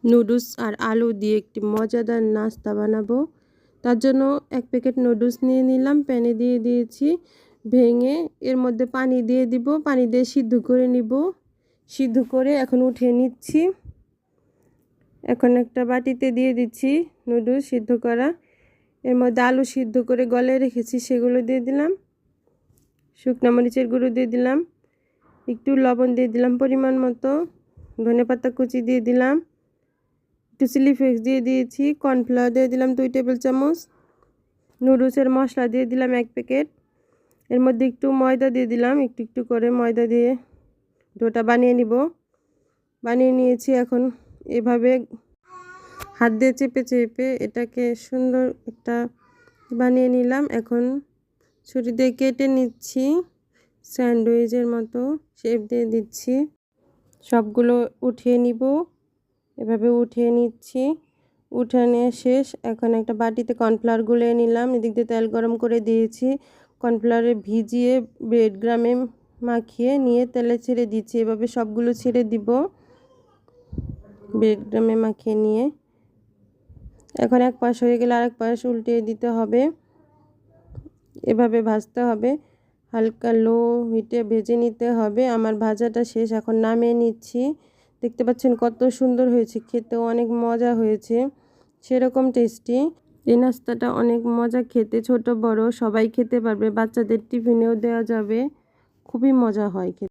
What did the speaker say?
Noodles আর আলু দিয়ে একটি মজাদার নাস্তা বানাবো। তার জন্য 1 প্যাকেট নুডলস নিয়ে নিলাম, প্যানে দিয়ে দিয়েছি, ভেঙে এর মধ্যে পানি দিয়ে দিব, পানি দিয়ে সিদ্ধ করে নিব। সিদ্ধ করে এখন উঠিয়ে নিচ্ছি। এখন একটা বাটিতে দিয়ে দিচ্ছি নুডলস সিদ্ধ করা, এর মধ্যে আলু সিদ্ধ করে গলে রেখেছি সেগুলো দিয়ে দিলাম, শুকনো মরিচের গুঁড়ো দিয়ে দিলাম, একটু লবণ দিয়ে দিলাম পরিমাণ মতো, ধনেপাতা কুচি দিয়ে দিলাম, একটু চিলি ফ্লেক্স দিয়ে দিয়েছি, কর্নফ্লাওয়ার দিয়ে দিলাম 2 টেবিল চামচ, নুডলসের মশলা দিয়ে দিলাম 1 প্যাকেট, এর মধ্যে একটু ময়দা দিয়ে দিলাম, একটু একটু করে ময়দা দিয়ে ডোটা বানিয়ে নিব। বানিয়ে নিয়েছি। এখন এভাবে হাত দিয়ে চেপে চেপে এটাকে সুন্দর একটা বানিয়ে নিলাম। এখন ছুরি দিয়ে কেটে নিচ্ছি, স্যান্ডউইচের মতো শেপ দিয়ে দিচ্ছি। সবগুলো উঠিয়ে নিব, এভাবে উঠিয়ে নিচ্ছি। উঠানো শেষ। এখন একটা বাটিতে কর্নফ্লাওয়ার গুলিয়ে নিলাম, এদিক দিয়ে তেল গরম করে দিয়েছি, কর্নফ্লাওয়ারে ভিজিয়ে ব্রেড গ্রামে মাখিয়ে নিয়ে তেলে ছেড়ে দিচ্ছি। এভাবে সবগুলো ছেড়ে দিব ব্রেড গ্রামে মাখিয়ে নিয়ে। এখন এক পাশ হয়ে গেলে আরেক পাশ উল্টিয়ে দিতে হবে, এভাবে ভাজতে হবে, হালকা লো হিটে ভেজে নিতে হবে। আমার ভাজাটা শেষ, এখন নামিয়ে নিচ্ছি। দেখতে পাচ্ছেন কত সুন্দর হয়েছে, খেতেও অনেক মজা হয়েছে, সেরকম টেস্টি। এই নাস্তাটা অনেক মজা খেতে, ছোট বড় সবাই খেতে পারবে, বাচ্চাদের টিফিনেও দেওয়া যাবে, খুবই মজা হয় খেতে।